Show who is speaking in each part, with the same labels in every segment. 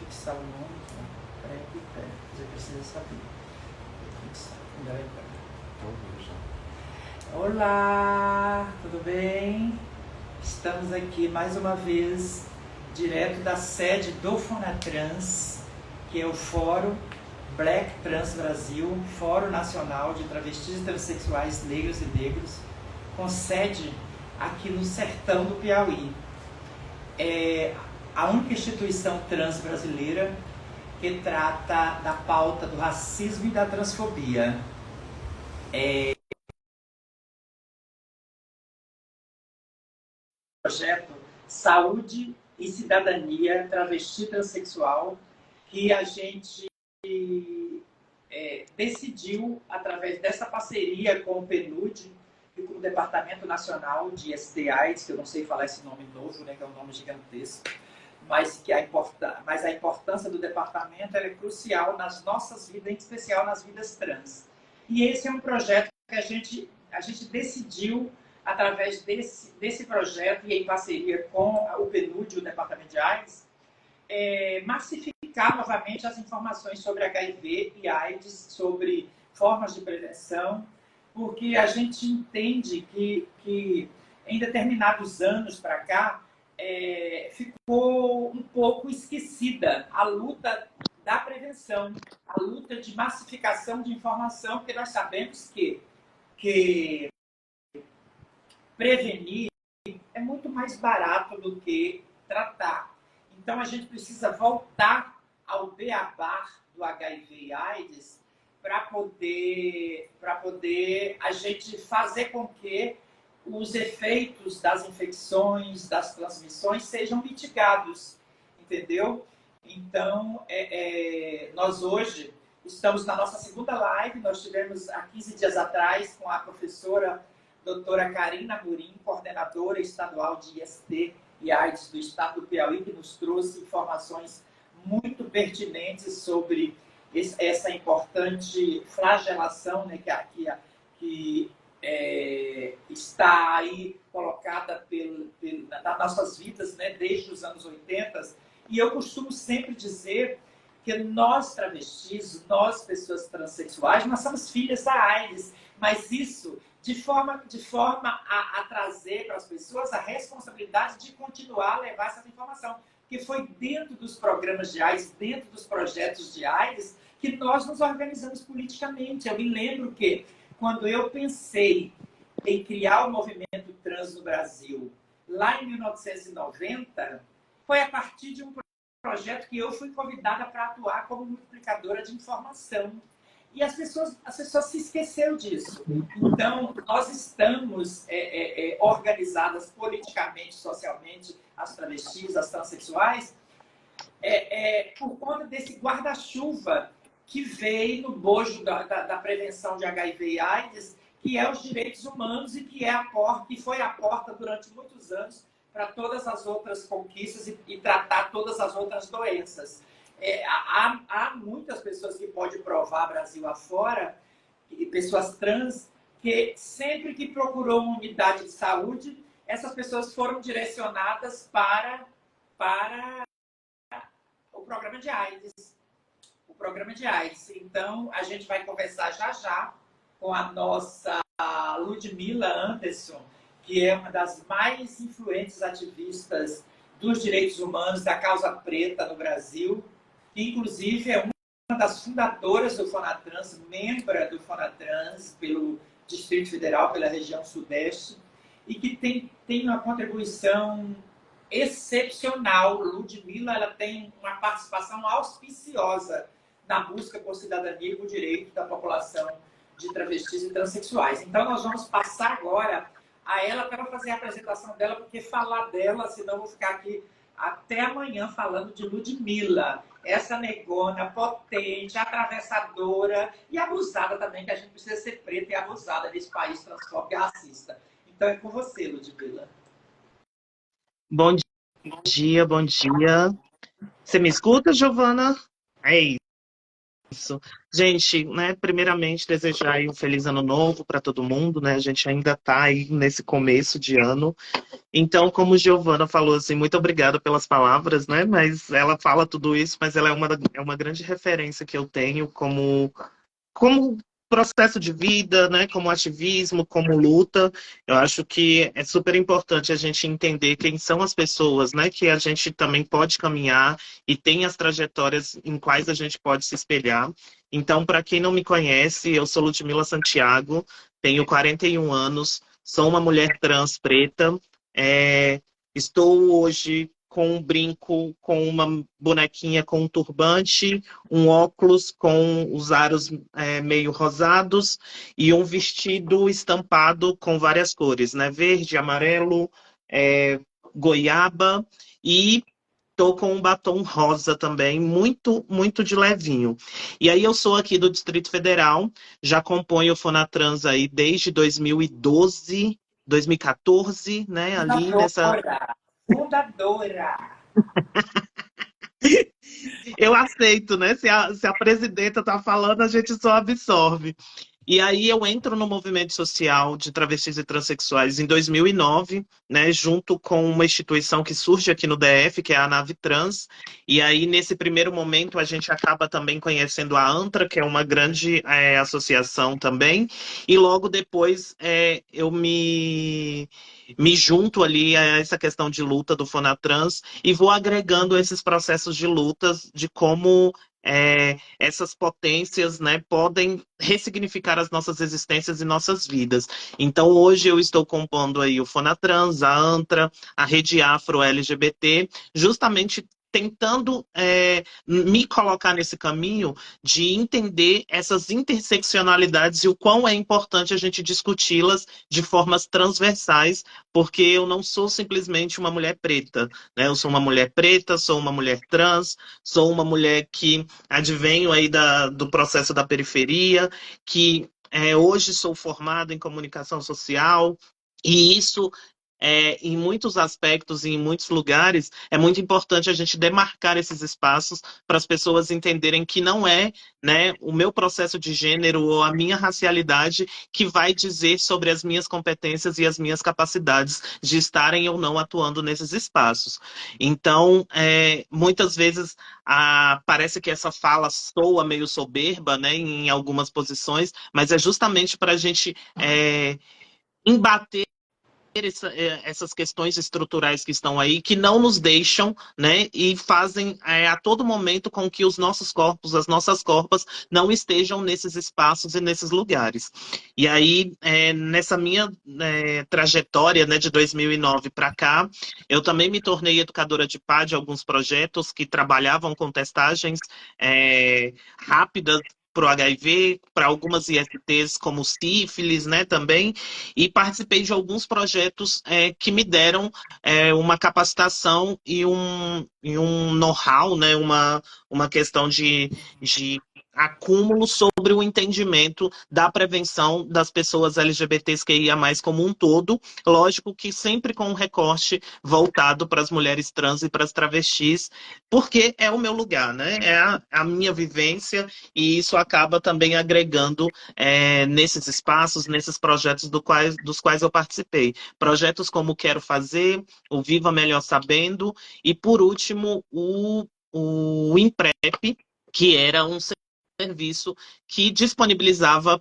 Speaker 1: fixar o nome, né? Peraí, você precisa saber. Vou fixar. Ainda vai entrar. Olá, tudo bem? Estamos aqui mais uma vez, direto da sede do Fonatrans, que é o Fórum Black Trans Brasil, Fórum Nacional de Travestis e Transsexuais Negros e Negros, com sede aqui no sertão do Piauí. É a única instituição trans brasileira que trata da pauta do racismo e da transfobia. Projeto Saúde e Cidadania Travesti Transsexual, que a gente decidiu, através dessa parceria com o PNUD e com o Departamento Nacional de STIs, que eu não sei falar esse nome novo, né, que é um nome gigantesco, mas a importância do departamento é crucial nas nossas vidas, em especial nas vidas trans. E esse é um projeto que a gente decidiu, através desse projeto e em parceria com o PNUD e o Departamento de AIDS, massificar novamente as informações sobre HIV e AIDS, sobre formas de prevenção, porque a gente entende que em determinados anos para cá, ficou um pouco esquecida a luta da prevenção, a luta de massificação de informação, porque nós sabemos que prevenir é muito mais barato do que tratar. Então, a gente precisa voltar ao beabá do HIV e AIDS para poder a gente fazer com que os efeitos das infecções, das transmissões sejam mitigados, entendeu? Então, nós hoje estamos na nossa segunda live. Nós tivemos há 15 dias atrás com a professora doutora Karina Murim, coordenadora estadual de IST e AIDS do estado do Piauí, que nos trouxe informações muito pertinentes sobre essa importante flagelação, né, que está aí colocada nas nossas vidas, né, desde os anos 80. E eu costumo sempre dizer que nós travestis, nós pessoas transexuais, nós somos filhas da AIDS, mas isso de forma a trazer para as pessoas a responsabilidade de continuar a levar essa informação, que foi dentro dos programas de AIDS, dentro dos projetos de AIDS, que nós nos organizamos politicamente. Eu me lembro que, quando eu pensei em criar o movimento trans no Brasil, lá em 1990, foi a partir de um projeto que eu fui convidada para atuar como multiplicadora de informação. E as pessoas se esqueceram disso. Então, nós estamos organizadas politicamente, socialmente, as travestis, as transexuais, por conta desse guarda-chuva que veio no bojo da prevenção de HIV e AIDS, que é os direitos humanos e que foi a porta durante muitos anos para todas as outras conquistas e tratar todas as outras doenças. Há muitas pessoas que podem provar Brasil afora, e pessoas trans, que sempre que procurou uma unidade de saúde, essas pessoas foram direcionadas para o programa de AIDS. O programa de AIDS. Então, a gente vai conversar já com a nossa Ludmila Anderson, que é uma das mais influentes ativistas dos direitos humanos, da causa preta no Brasil, que inclusive é uma das fundadoras do Fonatrans, membra do Fonatrans pelo Distrito Federal, pela região Sudeste, e que tem uma contribuição excepcional. Ludmila, ela tem uma participação auspiciosa na busca por cidadania e por direito da população de travestis e transexuais. Então, nós vamos passar agora a ela para fazer a apresentação dela, porque falar dela, senão eu vou ficar aqui até amanhã falando de Ludmila, essa negona potente, atravessadora e abusada também, que a gente precisa ser preta e abusada nesse país transfóbico e racista. Então é com você, Ludmila.
Speaker 2: Bom dia, bom dia. Você me escuta, Giovana? É Isso. Gente, né, primeiramente desejar aí um feliz ano novo para todo mundo, né? A gente ainda está aí nesse começo de ano. Então, como Giovana falou assim, muito obrigada pelas palavras, né? Mas ela fala tudo isso, mas ela é uma grande referência que eu tenho como processo de vida, né, como ativismo, como luta. Eu acho que é super importante a gente entender quem são as pessoas, né, que a gente também pode caminhar e tem as trajetórias em quais a gente pode se espelhar. Então, para quem não me conhece, eu sou Ludmila Santiago, tenho 41 anos, sou uma mulher trans preta, estou hoje com um brinco, com uma bonequinha com um turbante, um óculos com os aros meio rosados e um vestido estampado com várias cores, né? Verde, amarelo, é, goiaba e tô com um batom rosa também, muito, muito de levinho. E aí eu sou aqui do Distrito Federal, já componho o Fonatrans aí desde 2012, 2014, né? Ali nessa.
Speaker 1: Fundadora. Fundadora.
Speaker 2: Eu aceito, né? Se a presidenta tá falando, a gente só absorve. E aí eu entro no movimento social de travestis e transexuais em 2009, né, junto com uma instituição que surge aqui no DF, que é a Nave Trans. E aí, nesse primeiro momento, a gente acaba também conhecendo a ANTRA, que é uma grande associação também. E logo depois eu me junto ali a essa questão de luta do Fonatrans e vou agregando esses processos de lutas de como essas potências, né, podem ressignificar as nossas existências e nossas vidas. Então, hoje eu estou compondo aí o Fonatrans, a ANTRA, a Rede Afro LGBT, justamente tentando me colocar nesse caminho de entender essas interseccionalidades e o quão é importante a gente discuti-las de formas transversais, porque eu não sou simplesmente uma mulher preta, né? Eu sou uma mulher preta, sou uma mulher trans, sou uma mulher que advenho aí do processo da periferia, que hoje sou formada em comunicação social, e isso, em muitos aspectos e em muitos lugares, é muito importante a gente demarcar esses espaços para as pessoas entenderem que não é, né, o meu processo de gênero ou a minha racialidade que vai dizer sobre as minhas competências e as minhas capacidades de estarem ou não atuando nesses espaços. Então, muitas vezes parece que essa fala soa meio soberba, né, em algumas posições, mas é justamente para a gente embater essas questões estruturais que estão aí, que não nos deixam, né, e fazem a todo momento com que os nossos corpos, as nossas corpas, não estejam nesses espaços e nesses lugares. E aí, nessa minha trajetória, né, de 2009 para cá, eu também me tornei educadora de PA de alguns projetos que trabalhavam com testagens rápidas para o HIV, para algumas ISTs como sífilis, né, também, e participei de alguns projetos que me deram uma capacitação e um know-how, né, uma questão de acúmulo sobre o entendimento da prevenção das pessoas LGBTQIA+, como um todo, lógico que sempre com um recorte voltado para as mulheres trans e para as travestis, porque é o meu lugar, né? É a minha vivência e isso acaba também agregando nesses espaços, nesses projetos dos quais eu participei. Projetos como o Quero Fazer, o Viva Melhor Sabendo e, por último, o Imprep, que era um serviço que disponibilizava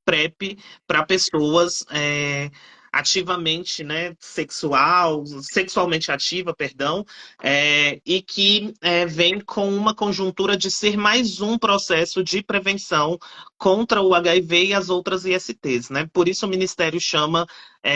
Speaker 2: PrEP para pessoas ativamente, né, sexualmente ativa, perdão, e que vem com uma conjuntura de ser mais um processo de prevenção contra o HIV e as outras ISTs, né? Por isso o Ministério chama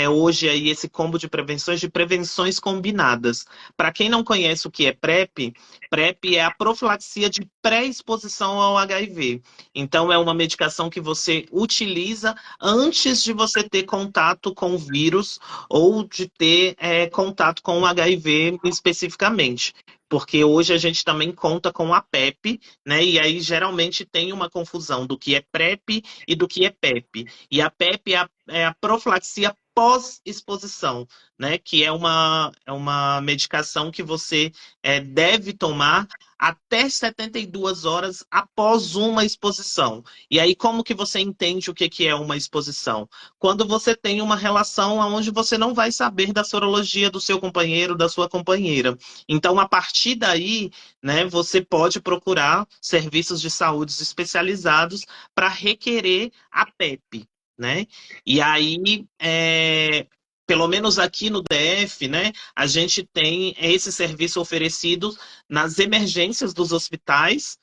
Speaker 2: hoje aí esse combo de prevenções combinadas. Para quem não conhece o que é PrEP, PrEP é a profilaxia de pré-exposição ao HIV. Então, é uma medicação que você utiliza antes de você ter contato com o vírus ou de ter contato com o HIV especificamente. Porque hoje a gente também conta com a PEP, né? E aí geralmente tem uma confusão do que é PrEP e do que é PEP. E a PEP é a profilaxia pós-exposição, né? Que é uma medicação que você deve tomar até 72 horas após uma exposição. E aí, como que você entende o que que é uma exposição? Quando você tem uma relação onde você não vai saber da sorologia do seu companheiro, da sua companheira. Então, a partir daí, né, você pode procurar serviços de saúde especializados para requerer a PEP, né? E aí, pelo menos aqui no DF, né, a gente tem esse serviço oferecido nas emergências dos hospitais,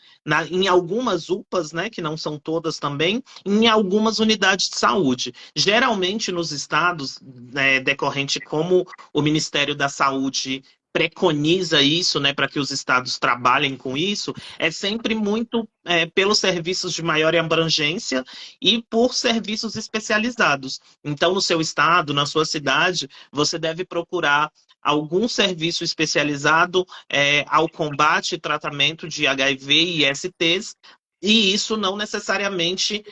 Speaker 2: em algumas UPAs, né, que não são todas também, em algumas unidades de saúde. Geralmente nos estados, né, decorrente como o Ministério da Saúde preconiza isso, né, para que os estados trabalhem com isso, é sempre muito pelos serviços de maior abrangência e por serviços especializados. Então, no seu estado, na sua cidade, você deve procurar algum serviço especializado ao combate e tratamento de HIV e ISTs, e isso não necessariamente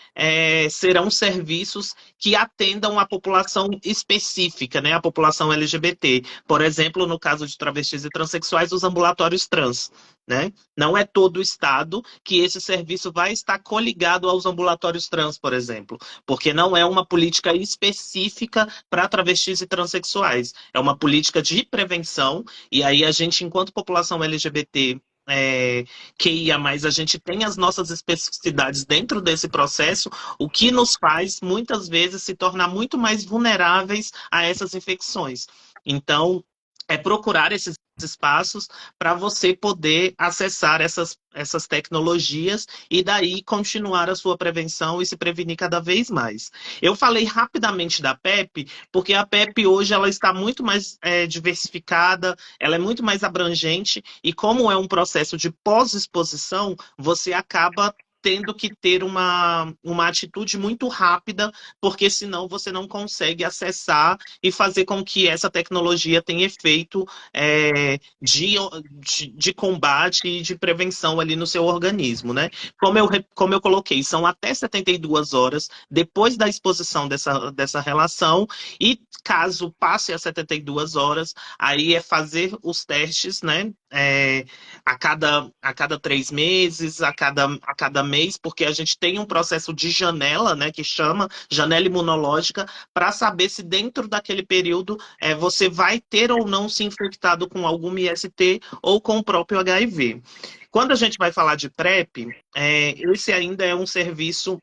Speaker 2: serão serviços que atendam a população específica, né, a população LGBT. Por exemplo, no caso de travestis e transexuais, os ambulatórios trans. Né? Não é todo o estado que esse serviço vai estar coligado aos ambulatórios trans, por exemplo, porque não é uma política específica para travestis e transexuais. É uma política de prevenção, e aí a gente, enquanto população LGBT, QIA+, a gente tem as nossas especificidades dentro desse processo, o que nos faz, muitas vezes, se tornar muito mais vulneráveis a essas infecções. Então, é procurar esses espaços para você poder acessar essas tecnologias e daí continuar a sua prevenção e se prevenir cada vez mais. Eu falei rapidamente da PEP, porque a PEP hoje ela está muito mais diversificada, ela é muito mais abrangente e como é um processo de pós-exposição, você acaba tendo que ter uma atitude muito rápida, porque senão você não consegue acessar e fazer com que essa tecnologia tenha efeito de combate e de prevenção ali no seu organismo, né? Como eu coloquei, são até 72 horas depois da exposição dessa relação, e caso passe as 72 horas, aí é fazer os testes, né? A cada 3 meses, a cada mês, porque a gente tem um processo de janela, né, que chama janela imunológica, para saber se dentro daquele período você vai ter ou não se infectado com algum IST ou com o próprio HIV. Quando a gente vai falar de PrEP, esse ainda é um serviço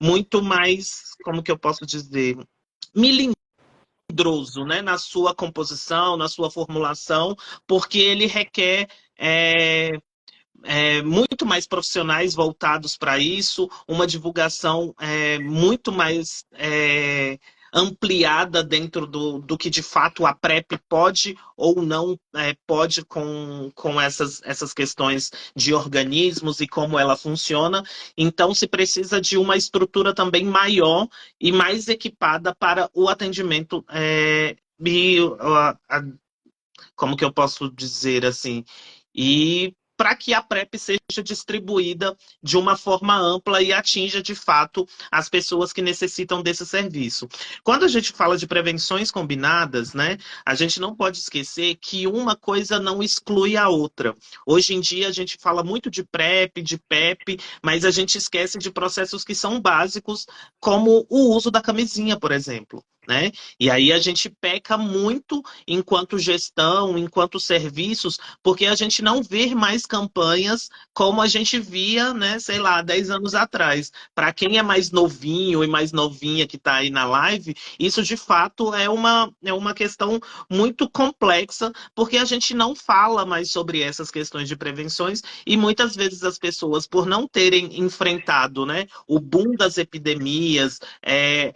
Speaker 2: muito mais, como que eu posso dizer, melindroso, né, na sua composição, na sua formulação, porque ele requer muito mais profissionais voltados para isso, uma divulgação muito mais ampliada dentro do que de fato a PrEP pode ou não pode com essas questões de organismos e como ela funciona. Então, se precisa de uma estrutura também maior e mais equipada para o atendimento como que eu posso dizer assim? E para que a PrEP seja distribuída de uma forma ampla e atinja, de fato, as pessoas que necessitam desse serviço. Quando a gente fala de prevenções combinadas, né, a gente não pode esquecer que uma coisa não exclui a outra. Hoje em dia, a gente fala muito de PrEP, de PEP, mas a gente esquece de processos que são básicos, como o uso da camisinha, por exemplo. Né? E aí a gente peca muito enquanto gestão, enquanto serviços, porque a gente não vê mais campanhas como a gente via, né, sei lá, 10 anos atrás. Para quem é mais novinho e mais novinha que está aí na live, isso de fato é uma questão muito complexa, porque a gente não fala mais sobre essas questões de prevenções e muitas vezes as pessoas, por não terem enfrentado, né, o boom das epidemias,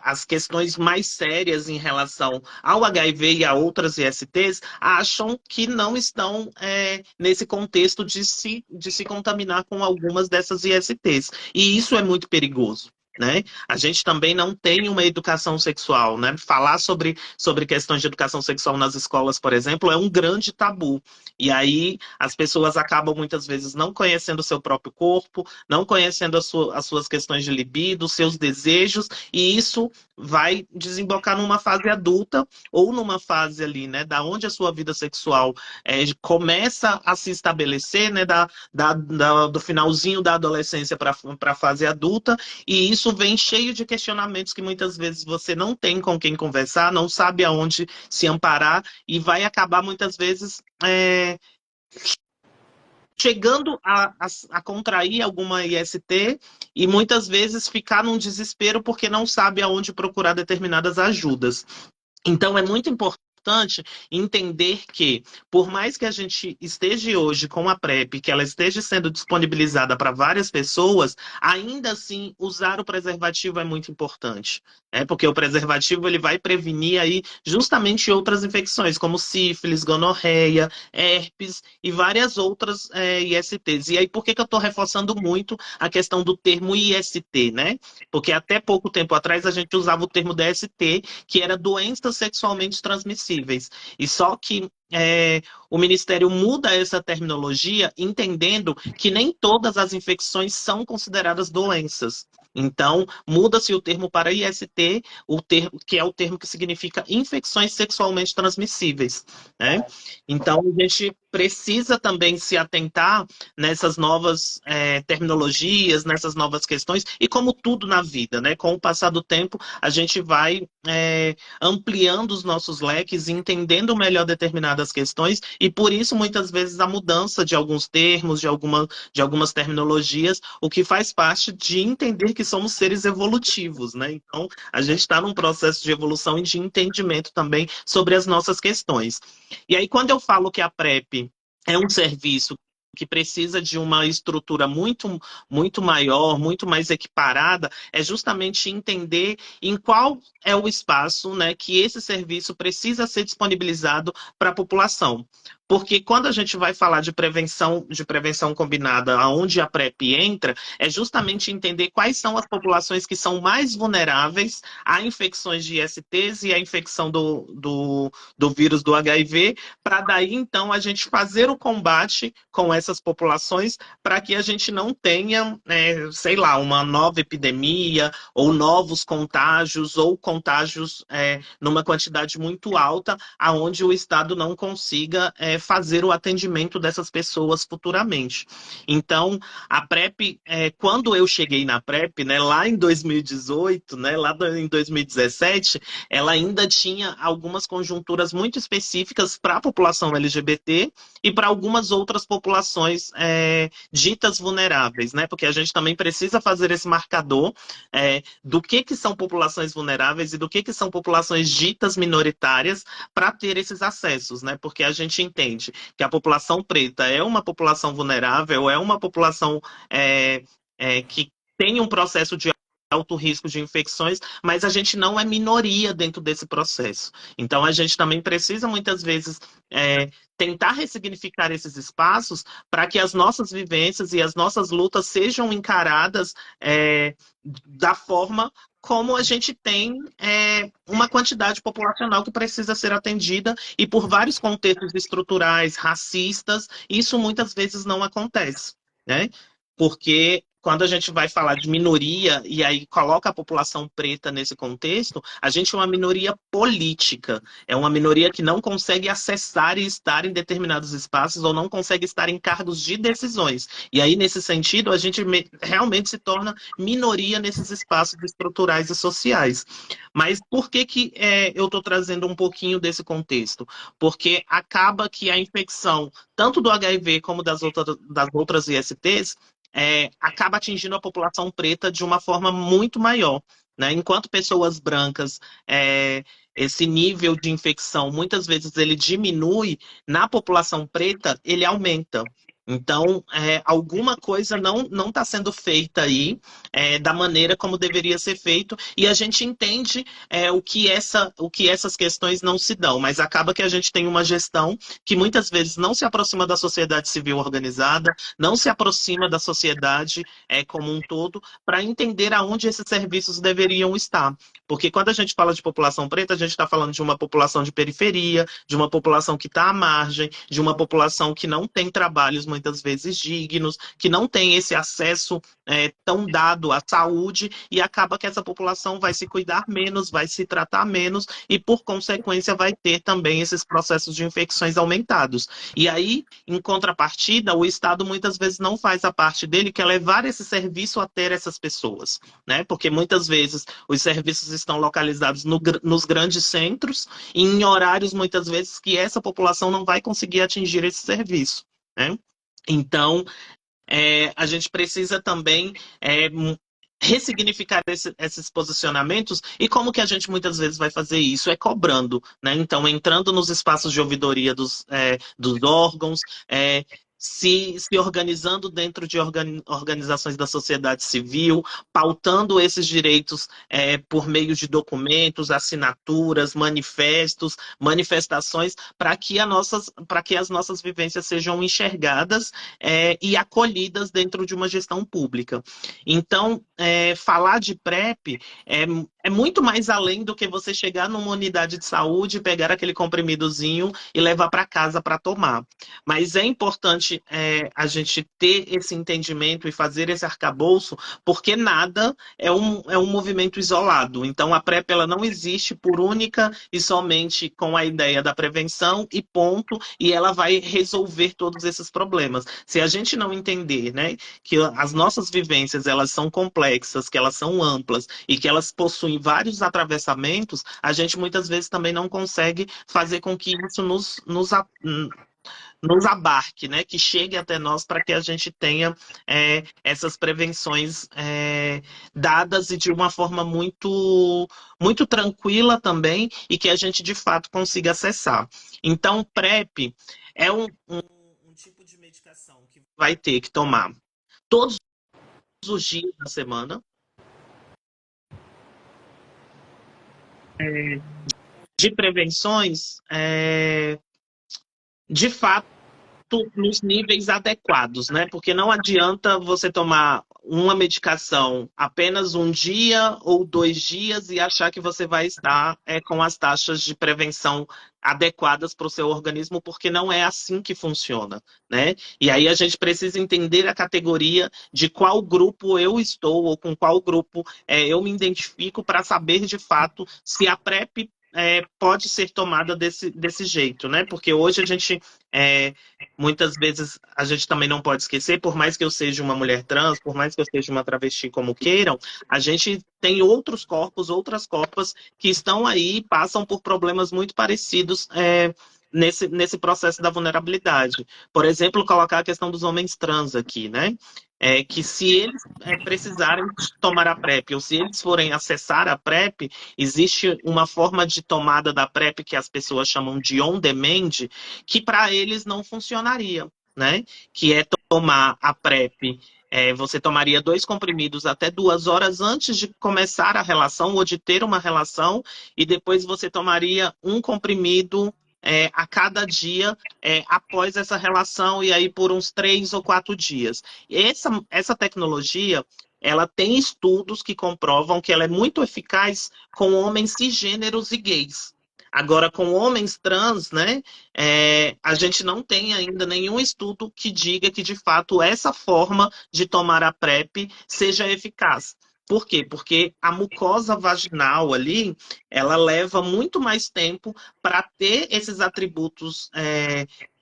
Speaker 2: as questões mais sérias em relação ao HIV e a outras ISTs, acham que não estão nesse contexto de se contaminar com algumas dessas ISTs. E isso é muito perigoso. né? A gente também não tem uma educação sexual, né? Falar sobre questões de educação sexual nas escolas, por exemplo, é um grande tabu. E aí as pessoas acabam muitas vezes não conhecendo o seu próprio corpo, não conhecendo as suas questões de libido, seus desejos, e isso vai desembocar numa fase adulta ou numa fase ali, né, da onde a sua vida sexual começa a se estabelecer, né, do finalzinho da adolescência para a fase adulta, e isso vem cheio de questionamentos que muitas vezes você não tem com quem conversar, não sabe aonde se amparar, e vai acabar muitas vezes chegando a contrair alguma IST e muitas vezes ficar num desespero porque não sabe aonde procurar determinadas ajudas. Então, é muito importante entender que, por mais que a gente esteja hoje com a PrEP, que ela esteja sendo disponibilizada para várias pessoas, ainda assim, usar o preservativo é muito importante. Porque o preservativo ele vai prevenir aí justamente outras infecções, como sífilis, gonorreia, herpes e várias outras ISTs. E aí, por que eu estou reforçando muito a questão do termo IST, né? Porque até pouco tempo atrás a gente usava o termo DST, que era doenças sexualmente transmissíveis. E só que o Ministério muda essa terminologia, entendendo que nem todas as infecções são consideradas doenças. Então, muda-se o termo para IST, que é o termo que significa infecções sexualmente transmissíveis, né? Então, a gente precisa também se atentar nessas novas terminologias, nessas novas questões, e como tudo na vida, né? Com o passar do tempo, a gente vai ampliando os nossos leques, entendendo melhor determinadas questões, e por isso, muitas vezes, a mudança de alguns termos, de algumas terminologias, o que faz parte de entender que somos seres evolutivos, né? Então, a gente está num processo de evolução e de entendimento também sobre as nossas questões. E aí, quando eu falo que a PrEP é um serviço que precisa de uma estrutura muito maior, muito mais equiparada, é justamente entender em qual é o espaço, né, que esse serviço precisa ser disponibilizado para a população. Porque quando a gente vai falar de prevenção combinada, aonde a PrEP entra, é justamente entender quais são as populações que são mais vulneráveis a infecções de ISTs e a infecção do vírus do HIV, para daí, então, a gente fazer o combate com essas populações para que a gente não tenha, sei lá, uma nova epidemia ou novos contágios ou contágios numa quantidade muito alta, aonde o Estado não consiga fazer o atendimento dessas pessoas futuramente. Então, a PrEP, quando eu cheguei na PrEP, né, lá em 2018, né, lá em 2017, ela ainda tinha algumas conjunturas muito específicas para a população LGBT e para algumas outras populações ditas vulneráveis, né? Porque a gente também precisa fazer esse marcador do que são populações vulneráveis e do que são populações ditas minoritárias para ter esses acessos, né? Porque a gente entende que a população preta é uma população vulnerável, é uma população que tem um processo de alto risco de infecções, mas a gente não é minoria dentro desse processo. Então, a gente também precisa, muitas vezes, tentar ressignificar esses espaços para que as nossas vivências e as nossas lutas sejam encaradas da forma como a gente tem uma quantidade populacional que precisa ser atendida e por vários contextos estruturais, racistas, isso muitas vezes não acontece, né? Porque quando a gente vai falar de minoria e aí coloca a população preta nesse contexto, a gente é uma minoria política, é uma minoria que não consegue acessar e estar em determinados espaços ou não consegue estar em cargos de decisões. E aí, nesse sentido, a gente realmente se torna minoria nesses espaços estruturais e sociais. Mas por que eu estou trazendo um pouquinho desse contexto? Porque acaba que a infecção, tanto do HIV como das outras ISTs, acaba atingindo a população preta de uma forma muito maior, né? Enquanto pessoas brancas, esse nível de infecção, muitas vezes ele diminui, na população preta, ele aumenta. Então, alguma coisa não está sendo feita aí da maneira como deveria ser feito, e a gente entende o que essas questões não se dão, mas acaba que a gente tem uma gestão que muitas vezes não se aproxima da sociedade civil organizada, não se aproxima da sociedade como um todo, para entender aonde esses serviços deveriam estar. Porque quando a gente fala de população preta, a gente está falando de uma população de periferia, de uma população que está à margem, de uma população que não tem trabalhos muitas vezes dignos, que não tem esse acesso tão dado à saúde, e acaba que essa população vai se cuidar menos, vai se tratar menos, e por consequência vai ter também esses processos de infecções aumentados. E aí, em contrapartida, o Estado muitas vezes não faz a parte dele, que é levar esse serviço até essas pessoas, né? Porque muitas vezes os serviços estão localizados nos grandes centros, e em horários muitas vezes que essa população não vai conseguir atingir esse serviço, né? Então, a gente precisa também ressignificar esses posicionamentos. E como que a gente muitas vezes vai fazer isso? É cobrando, né? Então, entrando nos espaços de ouvidoria dos órgãos, se organizando dentro de organizações da sociedade civil, pautando esses direitos por meio de documentos, assinaturas, manifestos, manifestações, para que as nossas vivências sejam enxergadas e acolhidas dentro de uma gestão pública. Então, falar de PrEP é muito mais além do que você chegar numa unidade de saúde, pegar aquele comprimidozinho e levar para casa para tomar. Mas é importante a gente ter esse entendimento e fazer esse arcabouço, porque nada é um movimento isolado. Então, a PrEP ela não existe por única e somente com a ideia da prevenção e ponto, e ela vai resolver todos esses problemas. Se a gente não entender, né, que as nossas vivências elas são complexas, que elas são amplas e que elas possuem vários atravessamentos, a gente muitas vezes também não consegue fazer com que isso nos abarque, né? Que chegue até nós para que a gente tenha essas prevenções dadas e de uma forma muito, muito tranquila também, e que a gente de fato consiga acessar. Então, PrEP é um tipo de medicação que vai ter que tomar todos os dias da semana, de prevenções, de fato, nos níveis adequados, né? Porque não adianta você tomar uma medicação apenas um dia ou 2 dias e achar que você vai estar com as taxas de prevenção adequadas para o seu organismo, porque não é assim que funciona, né? E aí a gente precisa entender a categoria de qual grupo eu estou ou com qual grupo eu me identifico para saber de fato se a PrEP pode ser tomada desse jeito, né? Porque hoje a gente muitas vezes a gente também não pode esquecer, por mais que eu seja uma mulher trans, por mais que eu seja uma travesti, como queiram, a gente tem outros corpos, outras corpas que estão aí, passam por problemas muito parecidos nesse processo da vulnerabilidade. Por exemplo, colocar a questão dos homens trans aqui, né? Que se eles precisarem tomar a PrEP, ou se eles forem acessar a PrEP, existe uma forma de tomada da PrEP que as pessoas chamam de on-demand, que para eles não funcionaria, né? Que é tomar a PrEP. Você tomaria 2 comprimidos até 2 horas antes de começar a relação ou de ter uma relação, e depois você tomaria um comprimido a cada dia após essa relação, e aí por uns 3 ou 4 dias. Essa tecnologia, ela tem estudos que comprovam que ela é muito eficaz com homens cisgêneros e gays. Agora, com homens trans, né, a gente não tem ainda nenhum estudo que diga que, de fato, essa forma de tomar a PrEP seja eficaz. Por quê? Porque a mucosa vaginal ali, ela leva muito mais tempo para ter esses atributos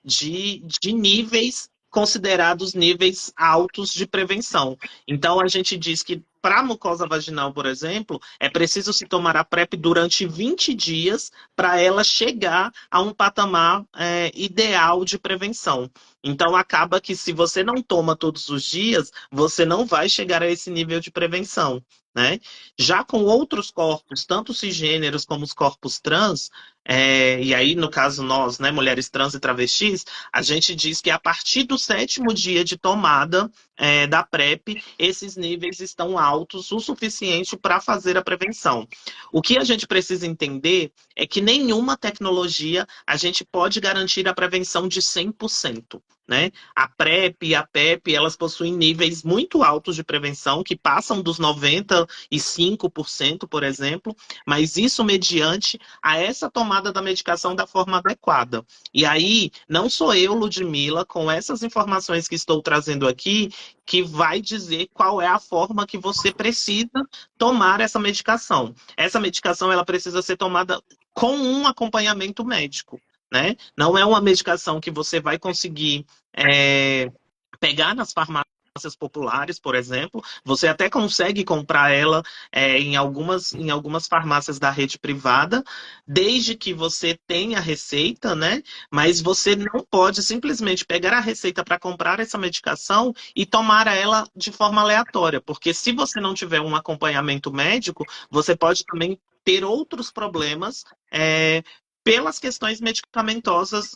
Speaker 2: de níveis considerados níveis altos de prevenção. Então, a gente diz que para a mucosa vaginal, por exemplo, é preciso se tomar a PrEP durante 20 dias para ela chegar a um patamar ideal de prevenção. Então, acaba que se você não toma todos os dias, você não vai chegar a esse nível de prevenção, né? Já com outros corpos, tanto cisgêneros como os corpos trans, e aí, no caso, nós, né, mulheres trans e travestis, a gente diz que a partir do 7º dia de tomada da PrEP, esses níveis estão altos o suficiente para fazer a prevenção. O que a gente precisa entender é que nenhuma tecnologia a gente pode garantir a prevenção de 100%. Né? A PrEP e a PEP, elas possuem níveis muito altos de prevenção, que passam dos 95%, por exemplo, mas isso mediante a essa tomada da medicação da forma adequada. E aí, não sou eu, Ludmila, com essas informações que estou trazendo aqui, que vai dizer qual é a forma que você precisa tomar essa medicação. Essa medicação, ela precisa ser tomada com um acompanhamento médico. Né? Não é uma medicação que você vai conseguir pegar nas farmácias populares, por exemplo. Você até consegue comprar ela em algumas farmácias da rede privada, desde que você tenha receita, né? Mas você não pode simplesmente pegar a receita para comprar essa medicação e tomar ela de forma aleatória, porque se você não tiver um acompanhamento médico, você pode também ter outros problemas pelas questões medicamentosas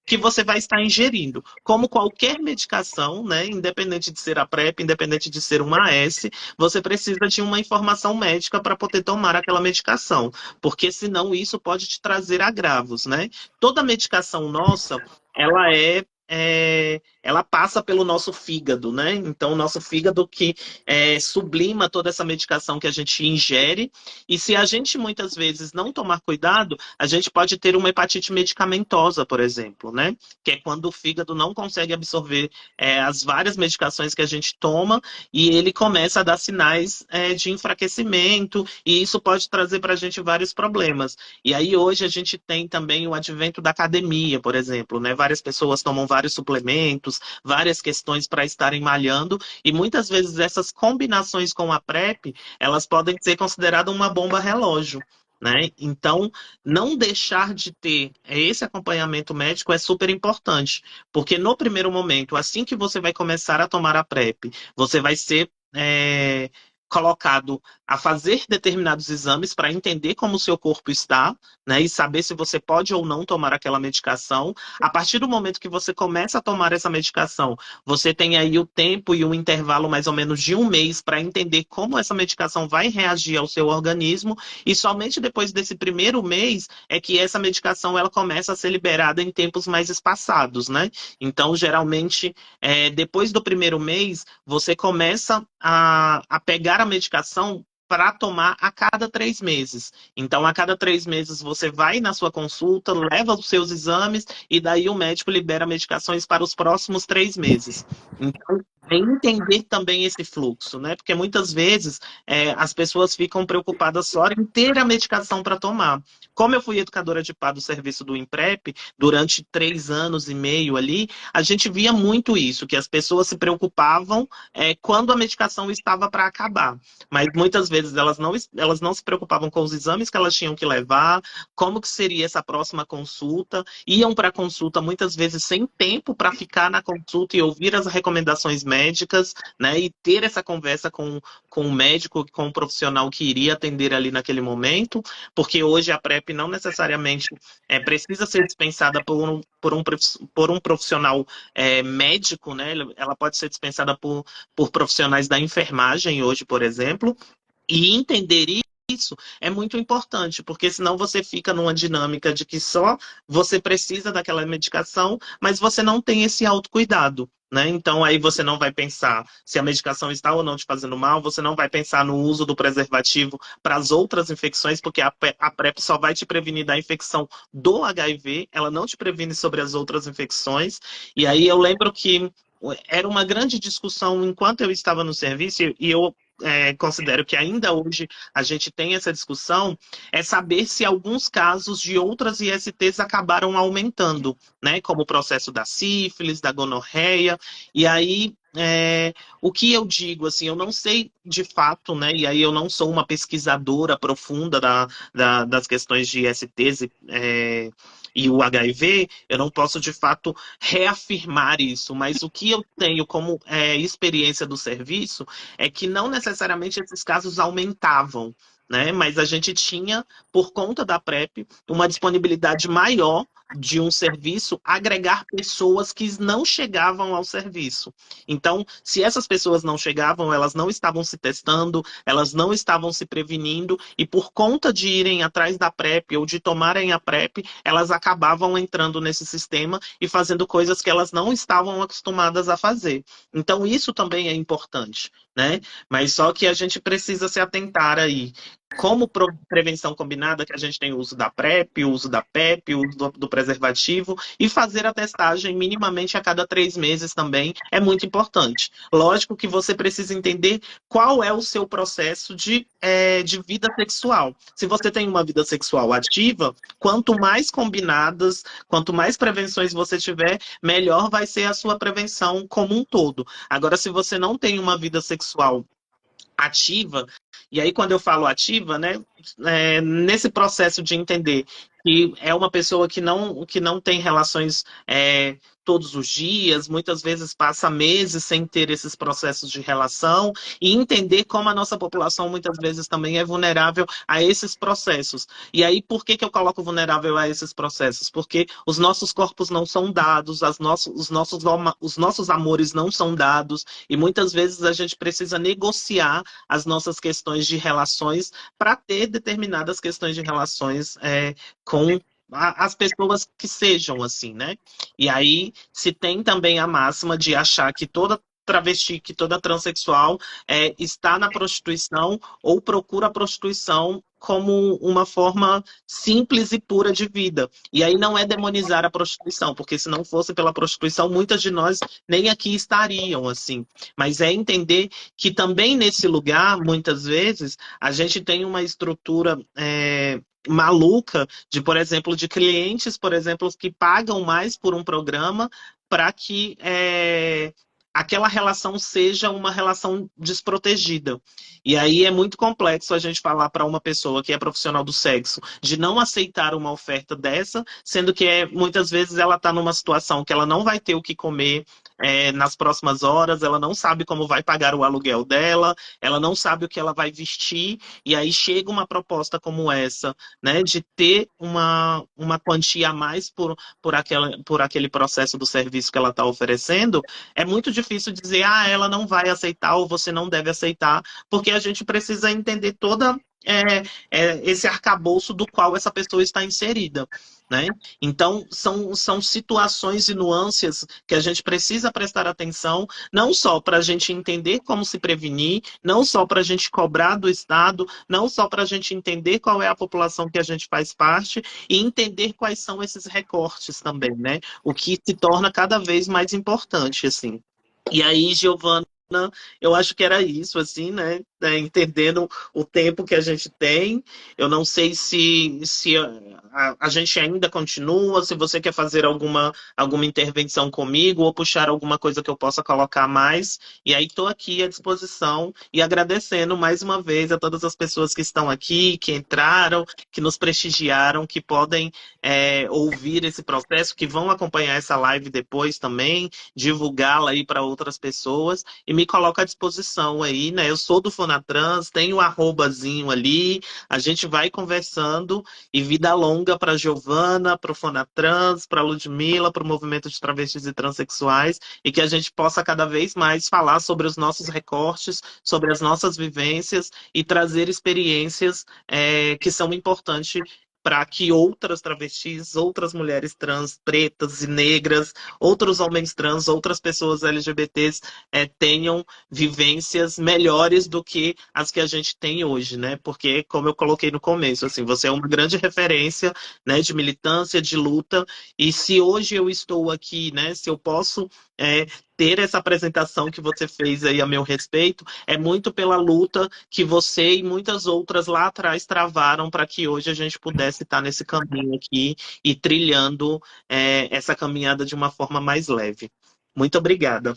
Speaker 2: que você vai estar ingerindo. Como qualquer medicação, né, independente de ser a PrEP, independente de ser uma AS, você precisa de uma informação médica para poder tomar aquela medicação, porque senão isso pode te trazer agravos, né? Toda medicação nossa, ela passa pelo nosso fígado, né? Então, o nosso fígado que sublima toda essa medicação que a gente ingere, e se a gente muitas vezes não tomar cuidado, a gente pode ter uma hepatite medicamentosa, por exemplo, né? Que é quando o fígado não consegue absorver as várias medicações que a gente toma e ele começa a dar sinais de enfraquecimento, e isso pode trazer para a gente vários problemas. E aí hoje a gente tem também o advento da academia, por exemplo, né? Várias pessoas tomam vários suplementos, várias questões para estarem malhando, e muitas vezes essas combinações com a PrEP, elas podem ser consideradas uma bomba relógio. Né? Então, não deixar de ter esse acompanhamento médico é super importante, porque no primeiro momento, assim que você vai começar a tomar a PrEP, você vai ser colocado a fazer determinados exames para entender como o seu corpo está, né, e saber se você pode ou não tomar aquela medicação. A partir do momento que você começa a tomar essa medicação, você tem aí o tempo e um intervalo mais ou menos de 1 mês para entender como essa medicação vai reagir ao seu organismo, e somente depois desse primeiro mês é que essa medicação ela começa a ser liberada em tempos mais espaçados, né? Então, geralmente, depois do primeiro mês, você começa a pegar a medicação para tomar a cada 3 meses. Então, a cada 3 meses, você vai na sua consulta, leva os seus exames e daí o médico libera medicações para os próximos 3 meses. Então, é entender também esse fluxo, né? Porque muitas vezes as pessoas ficam preocupadas só em ter a medicação para tomar. Como eu fui educadora de PA do serviço do INPREP, durante 3 anos e meio ali, a gente via muito isso, que as pessoas se preocupavam quando a medicação estava para acabar. Mas muitas vezes elas não se preocupavam com os exames que elas tinham que levar, como que seria essa próxima consulta, iam para a consulta muitas vezes sem tempo para ficar na consulta e ouvir as recomendações médicas, né, e ter essa conversa com o médico, com o profissional que iria atender ali naquele momento, porque hoje a PrEP não necessariamente precisa ser dispensada por um profissional médico, né, ela pode ser dispensada por profissionais da enfermagem hoje, por exemplo, e entender isso é muito importante, porque senão você fica numa dinâmica de que só você precisa daquela medicação, mas você não tem esse autocuidado, né? Então aí você não vai pensar se a medicação está ou não te fazendo mal, você não vai pensar no uso do preservativo para as outras infecções, porque a PrEP só vai te prevenir da infecção do HIV, ela não te previne sobre as outras infecções. E aí eu lembro que era uma grande discussão enquanto eu estava no serviço, e eu considero que ainda hoje a gente tem essa discussão, é saber se alguns casos de outras ISTs acabaram aumentando, né? Como o processo da sífilis, da gonorreia, e aí o que eu digo, assim, eu não sei de fato, né? E aí eu não sou uma pesquisadora profunda das questões de STs e o HIV, eu não posso de fato reafirmar isso, mas o que eu tenho como experiência do serviço é que não necessariamente esses casos aumentavam. Né? Mas a gente tinha, por conta da PrEP, uma disponibilidade maior de um serviço agregar pessoas que não chegavam ao serviço. Então, se essas pessoas não chegavam, elas não estavam se testando, elas não estavam se prevenindo, e por conta de irem atrás da PrEP ou de tomarem a PrEP, elas acabavam entrando nesse sistema e fazendo coisas que elas não estavam acostumadas a fazer. Então, isso também é importante, né? Mas só que a gente precisa se atentar aí. Como prevenção combinada, que a gente tem o uso da PrEP, o uso da PEP, o uso do preservativo, e fazer a testagem minimamente a cada 3 meses também é muito importante. Lógico que você precisa entender qual é o seu processo de vida sexual. Se você tem uma vida sexual ativa, quanto mais combinadas, quanto mais prevenções você tiver, melhor vai ser a sua prevenção como um todo. Agora, se você não tem uma vida sexual ativa, e aí quando eu falo ativa, né, nesse processo de entender que é uma pessoa que não tem relações todos os dias, muitas vezes passa meses sem ter esses processos de relação, e entender como a nossa população muitas vezes também é vulnerável a esses processos. E aí, por que que eu coloco vulnerável a esses processos? Porque os nossos corpos não são dados, os nossos amores não são dados, e muitas vezes a gente precisa negociar as nossas questões de relações para ter determinadas questões de relações com as pessoas que sejam assim, né? E aí se tem também a máxima de achar que toda travesti, que toda transexual está na prostituição ou procura a prostituição como uma forma simples e pura de vida. E aí não é demonizar a prostituição, porque se não fosse pela prostituição, muitas de nós nem aqui estariam, assim. Mas é entender que também nesse lugar, muitas vezes, a gente tem uma estrutura maluca de, por exemplo, de clientes, por exemplo, que pagam mais por um programa para que aquela relação seja uma relação desprotegida. E aí é muito complexo a gente falar para uma pessoa que é profissional do sexo de não aceitar uma oferta dessa, sendo que muitas vezes ela está numa situação que ela não vai ter o que comer nas próximas horas, ela não sabe como vai pagar o aluguel dela, ela não sabe o que ela vai vestir, e aí chega uma proposta como essa, né, de ter uma quantia a mais por aquele processo do serviço que ela está oferecendo, é muito difícil dizer, ela não vai aceitar ou você não deve aceitar, porque a gente precisa entender toda esse arcabouço do qual essa pessoa está inserida. Né? Então, são situações e nuances que a gente precisa prestar atenção, não só para a gente entender como se prevenir, não só para a gente cobrar do Estado, não só para a gente entender qual é a população que a gente faz parte e entender quais são esses recortes também, né? O que se torna cada vez mais importante, assim. E aí, Giovana, eu acho que era isso, assim, né? Entendendo o tempo que a gente tem. Eu não sei se a gente ainda continua, se você quer fazer alguma intervenção comigo ou puxar alguma coisa que eu possa colocar mais. E aí estou aqui à disposição e agradecendo mais uma vez a todas as pessoas que estão aqui, que entraram, que nos prestigiaram, que podem ouvir esse processo, que vão acompanhar essa live depois também, divulgá-la aí para outras pessoas e me coloco à disposição aí, né? Eu sou do Fonatrans, tenho um arrobazinho ali, a gente vai conversando e vida longa para Giovana, para o Fonatrans, para Ludmila, para o movimento de travestis e transexuais e que a gente possa cada vez mais falar sobre os nossos recortes, sobre as nossas vivências e trazer experiências que são importantes para que outras travestis, outras mulheres trans, pretas e negras, outros homens trans, outras pessoas LGBTs tenham vivências melhores do que as que a gente tem hoje, né? Porque, como eu coloquei no começo, assim, você é uma grande referência, né, de militância, de luta, e se hoje eu estou aqui, né, se eu posso ter essa apresentação que você fez aí a meu respeito, é muito pela luta que você e muitas outras lá atrás travaram para que hoje a gente pudesse estar nesse caminho aqui e trilhando essa caminhada de uma forma mais leve. Muito obrigada.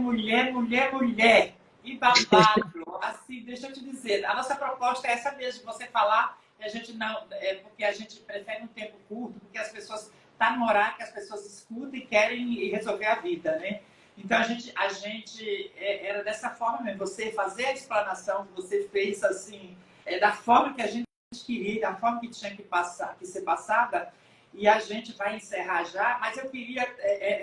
Speaker 1: mulher. E babado. Assim, deixa eu te dizer, a nossa proposta é essa mesmo, você falar, e a gente não, porque a gente prefere um tempo curto, porque as pessoas, tá no horário que as pessoas escutam e querem resolver a vida, né? Então era dessa forma mesmo, você fazer a explanação que você fez, assim, da forma que a gente queria, da forma que tinha que ser passada, e a gente vai encerrar já, mas eu queria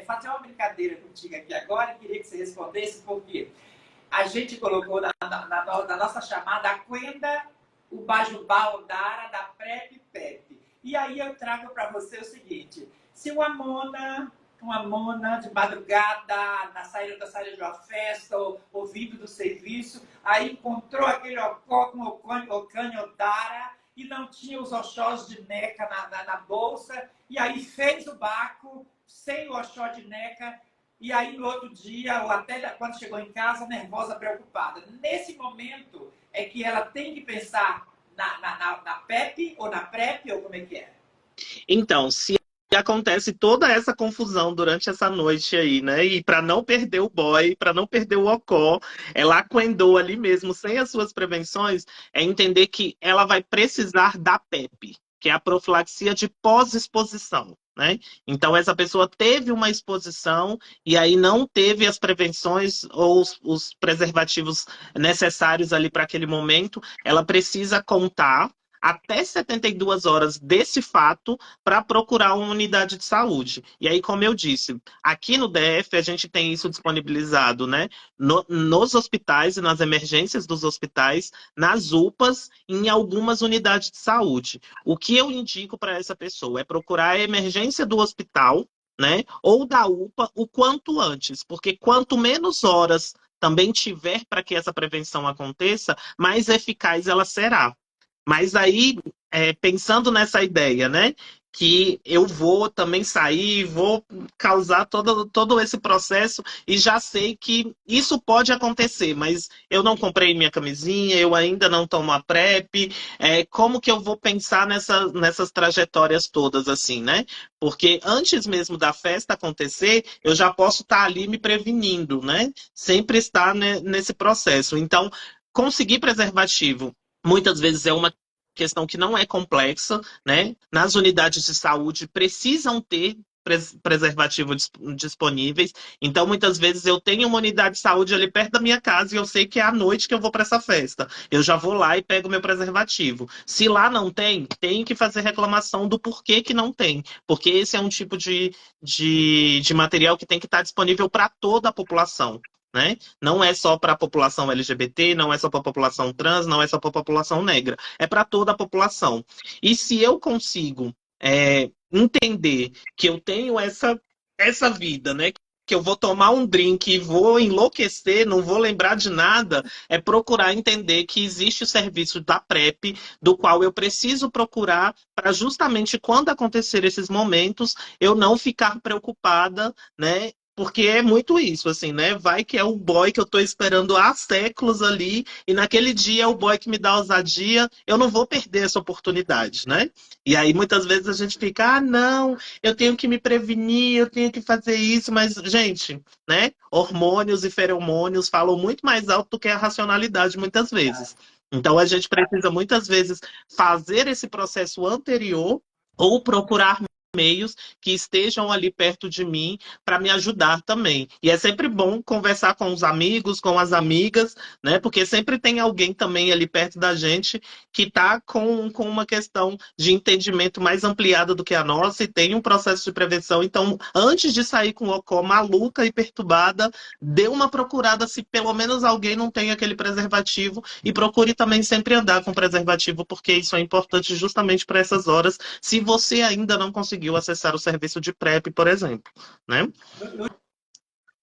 Speaker 1: fazer uma brincadeira contigo aqui agora, e queria que você respondesse, porque a gente colocou na nossa chamada a Quenda, o Bajubá Odara da Prep Pepe. E aí eu trago para você o seguinte, se uma mona de madrugada, na saída de uma festa, ou vindo do serviço, aí encontrou aquele ocó com ocânio Odara, e não tinha os oxós de neca na bolsa, e aí fez o baco sem o oxó de neca, e aí no outro dia, ou até quando chegou em casa, nervosa, preocupada. Nesse momento é que ela tem que pensar na PEP ou na PrEP, ou como é que é?
Speaker 2: Então, se acontece toda essa confusão durante essa noite aí, né? E para não perder o boy, para não perder o ocó, ela aquendou ali mesmo, sem as suas prevenções, é entender que ela vai precisar da PEP, que é a profilaxia de pós-exposição. Né? Então, essa pessoa teve uma exposição e aí não teve as prevenções ou os preservativos necessários ali para aquele momento, ela precisa contar até 72 horas desse fato para procurar uma unidade de saúde. E aí, como eu disse, aqui no DF a gente tem isso disponibilizado, né? Nos hospitais e nas emergências dos hospitais, nas UPAs e em algumas unidades de saúde. O que eu indico para essa pessoa é procurar a emergência do hospital, né? Ou da UPA o quanto antes, porque quanto menos horas também tiver para que essa prevenção aconteça, mais eficaz ela será. Mas aí, pensando nessa ideia, né? Que eu vou também sair, vou causar todo esse processo e já sei que isso pode acontecer, mas eu não comprei minha camisinha, eu ainda não tomo a PrEP, como que eu vou pensar nessas trajetórias todas assim, né? Porque antes mesmo da festa acontecer, eu já posso estar ali me prevenindo, né? Sempre estar nesse processo. Então, conseguir preservativo muitas vezes é uma questão que não é complexa, né? Nas unidades de saúde precisam ter preservativos disponíveis. Então, muitas vezes eu tenho uma unidade de saúde ali perto da minha casa e eu sei que é à noite que eu vou para essa festa. Eu já vou lá e pego meu preservativo. Se lá não tem, tem que fazer reclamação do porquê que não tem. Porque esse é um tipo de material que tem que estar disponível para toda a população. Né? Não é só para a população LGBT, não é só para a população trans, não é só para a população negra, é para toda a população. E se eu consigo entender que eu tenho essa vida, né? Que eu vou tomar um drink e vou enlouquecer, não vou lembrar de nada, é procurar entender que existe o serviço da PrEP, do qual eu preciso procurar para justamente quando acontecer esses momentos, eu não ficar preocupada, né? Porque é muito isso, assim, né? Vai que é o boy que eu tô esperando há séculos ali, e naquele dia é o boy que me dá ousadia, eu não vou perder essa oportunidade, né? E aí muitas vezes a gente fica, ah, não, eu tenho que me prevenir, eu tenho que fazer isso, mas, gente, né? Hormônios e feromônios falam muito mais alto do que a racionalidade, muitas vezes. Então a gente precisa muitas vezes fazer esse processo anterior ou procurar meios que estejam ali perto de mim para me ajudar também. E é sempre bom conversar com os amigos, com as amigas, né? Porque sempre tem alguém também ali perto da gente que está com uma questão de entendimento mais ampliada do que a nossa e tem um processo de prevenção. Então, antes de sair com o ocó maluca e perturbada, dê uma procurada se pelo menos alguém não tem aquele preservativo e procure também sempre andar com preservativo, porque isso é importante justamente para essas horas, se você ainda não conseguiu acessar o serviço de PrEP, por exemplo, né?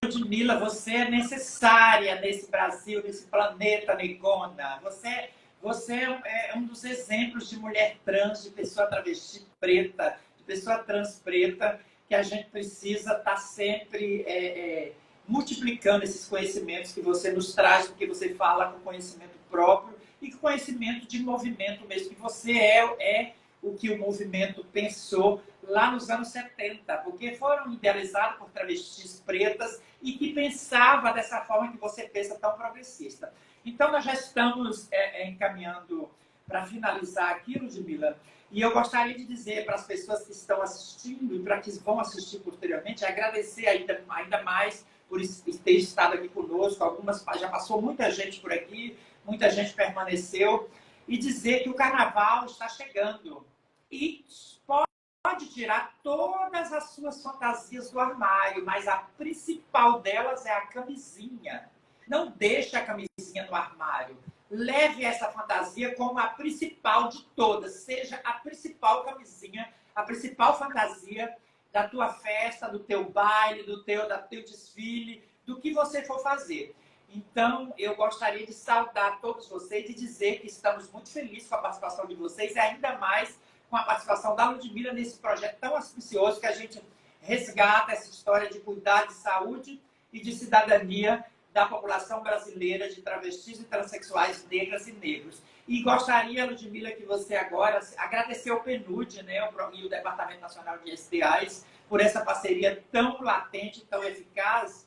Speaker 1: Ludmila, você é necessária nesse Brasil, nesse planeta, negona. Você é um dos exemplos de mulher trans, de pessoa travesti preta, de pessoa trans preta, que a gente precisa estar sempre multiplicando esses conhecimentos que você nos traz, porque você fala com conhecimento próprio e com conhecimento de movimento mesmo, que você é o que o movimento pensou lá nos anos 70, porque foram idealizados por travestis pretas e que pensava dessa forma que você pensa, tão progressista. Então, nós já estamos encaminhando para finalizar aqui, Ludmila, e eu gostaria de dizer para as pessoas que estão assistindo e para que vão assistir posteriormente, agradecer ainda mais por ter estado aqui conosco. Já passou muita gente por aqui, muita gente permaneceu, e dizer que o carnaval está chegando. E pode tirar todas as suas fantasias do armário, mas a principal delas é a camisinha. Não deixe a camisinha no armário. Leve essa fantasia como a principal de todas. Seja a principal camisinha, a principal fantasia da tua festa, do teu baile, do teu desfile, do que você for fazer. Então, eu gostaria de saudar todos vocês e dizer que estamos muito felizes com a participação de vocês e ainda mais com a participação da Ludmila nesse projeto tão auspicioso que a gente resgata essa história de cuidar de saúde e de cidadania da população brasileira de travestis e transexuais negras e negros. E gostaria, Ludmila, que você agora agradecer ao PNUD, né, e o Departamento Nacional de STIs por essa parceria tão latente, tão eficaz.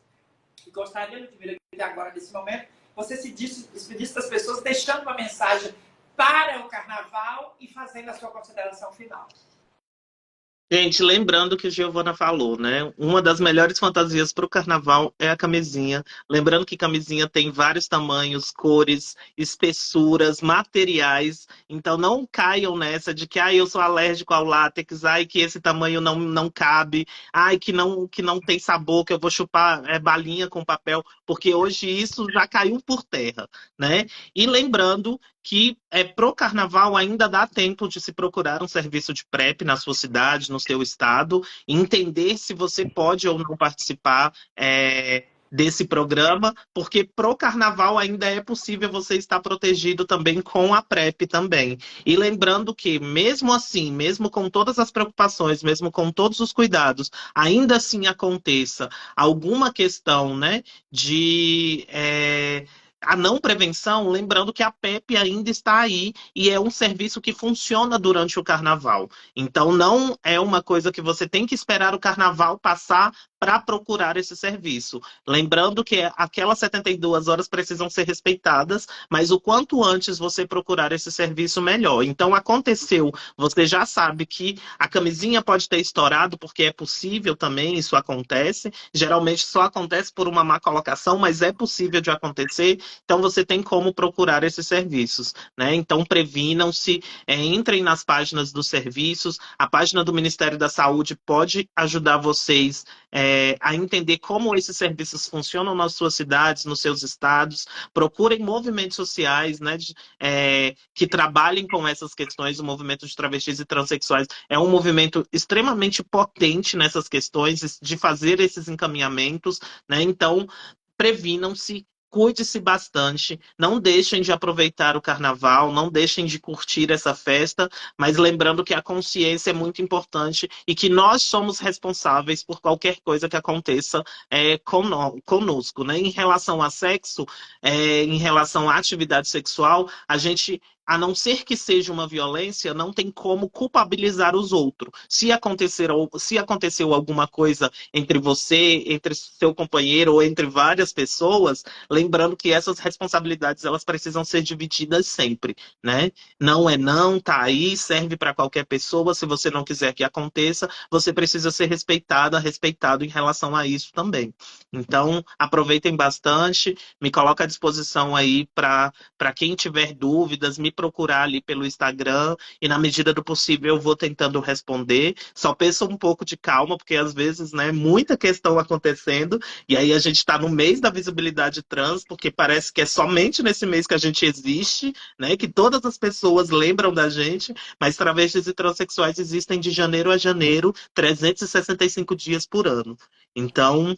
Speaker 1: E gostaria, Ludmila, que agora, nesse momento, você se despedisse das pessoas, deixando uma mensagem para o Carnaval e fazendo a sua consideração final.
Speaker 2: Gente, lembrando que Giovana falou, né? Uma das melhores fantasias para o carnaval é a camisinha. Lembrando que camisinha tem vários tamanhos, cores, espessuras, materiais. Então não caiam nessa de que eu sou alérgico ao látex, que esse tamanho não cabe, que não tem sabor, que eu vou chupar balinha com papel, porque hoje isso já caiu por terra, né? E lembrando que pro carnaval ainda dá tempo de se procurar um serviço de PrEP na sua cidade, no seu estado, entender se você pode ou não participar desse programa, porque pro carnaval ainda é possível você estar protegido também com a PrEP também. E lembrando que, mesmo assim, mesmo com todas as preocupações, mesmo com todos os cuidados, ainda assim aconteça alguma questão, né, de a não prevenção, lembrando que a PEP ainda está aí e é um serviço que funciona durante o carnaval. Então, não é uma coisa que você tem que esperar o carnaval passar para procurar esse serviço. Lembrando que aquelas 72 horas precisam ser respeitadas, mas o quanto antes você procurar esse serviço, melhor. Então, aconteceu, você já sabe que a camisinha pode ter estourado, porque é possível também, isso acontece. Geralmente só acontece por uma má colocação, mas é possível de acontecer. Então, você tem como procurar esses serviços, né? Então, previnam-se, entrem nas páginas dos serviços. A página do Ministério da Saúde pode ajudar vocês a entender como esses serviços funcionam nas suas cidades, nos seus estados. Procurem movimentos sociais, né, que trabalhem com essas questões. O movimento de travestis e transexuais é um movimento extremamente potente nessas questões, de fazer esses encaminhamentos, né? Então, previnam-se, cuide-se bastante, não deixem de aproveitar o carnaval, não deixem de curtir essa festa, mas lembrando que a consciência é muito importante e que nós somos responsáveis por qualquer coisa que aconteça conosco, né? Em relação a sexo, em relação à atividade sexual, a gente, a não ser que seja uma violência, não tem como culpabilizar os outros. Se aconteceu alguma coisa entre você, entre seu companheiro ou entre várias pessoas, lembrando que essas responsabilidades elas precisam ser divididas sempre, né? Não, tá aí, serve para qualquer pessoa. Se você não quiser que aconteça, você precisa ser respeitado em relação a isso também. Então, aproveitem bastante, me coloca à disposição aí para quem tiver dúvidas, me procurar ali pelo Instagram e na medida do possível eu vou tentando responder. Só peça um pouco de calma, porque às vezes, né, muita questão acontecendo e aí a gente está no mês da visibilidade trans, porque parece que é somente nesse mês que a gente existe, né, que todas as pessoas lembram da gente, mas travestis e transexuais existem de janeiro a janeiro, 365 dias por ano. Então,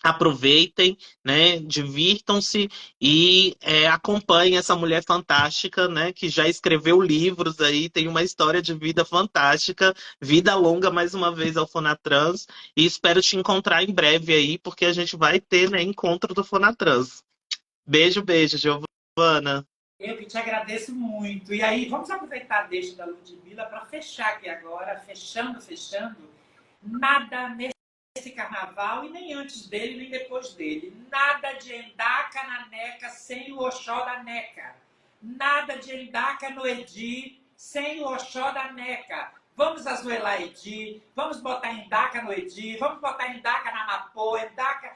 Speaker 2: aproveitem, né, divirtam-se e acompanhem essa mulher fantástica, né, que já escreveu livros aí, tem uma história de vida fantástica, vida longa mais uma vez ao Fonatrans, e espero te encontrar em breve aí, porque a gente vai ter, né, encontro do Fonatrans. Beijo, Giovana.
Speaker 1: Eu que te agradeço muito. E aí, vamos aproveitar a deixa da Ludmilla para fechar aqui agora, fechando. Nada nesse carnaval, e nem antes dele, nem depois dele. Nada de Endaca na Neca sem o Oxó da Neca. Nada de Endaca no Edi sem o Oxó da Neca. Vamos azoelar Edi, vamos botar Endaca no Edi, vamos botar Endaca na Mapô, Endaca...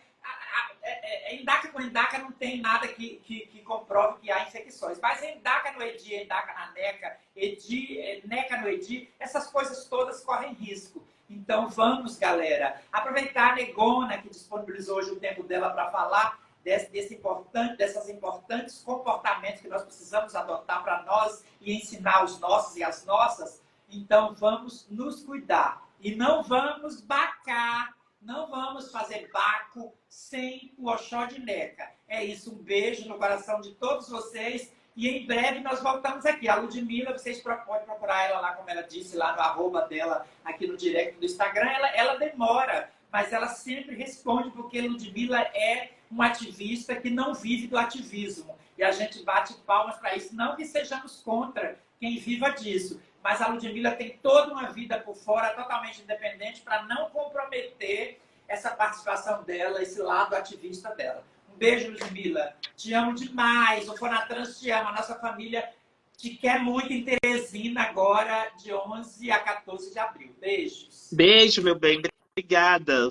Speaker 1: Endaca com Endaca não tem nada que comprove que há infecções. Mas Endaca no Edi, Endaca na Neca, Edi, Neca no Edi, essas coisas todas correm risco. Então vamos, galera, aproveitar a Negona, que disponibilizou hoje o tempo dela para falar dessas importantes comportamentos que nós precisamos adotar para nós e ensinar os nossos e as nossas. Então vamos nos cuidar e não vamos bacar. Não vamos fazer baco sem o Oxó de Neca. É isso, um beijo no coração de todos vocês. E em breve nós voltamos aqui. A Ludmilla, vocês podem procurar ela lá, como ela disse, lá no arroba dela, aqui no direct do Instagram. Ela demora, mas ela sempre responde, porque Ludmilla é uma ativista que não vive do ativismo. E a gente bate palmas para isso. Não que sejamos contra quem viva disso. Mas a Ludmilla tem toda uma vida por fora, totalmente independente, para não comprometer essa participação dela, esse lado ativista dela. Um beijo, Ludmilla. Te amo demais. O Fonatrans te ama. A nossa família te quer muito em Teresina agora, de 11 a 14 de abril. Beijos.
Speaker 2: Beijo, meu bem. Obrigada.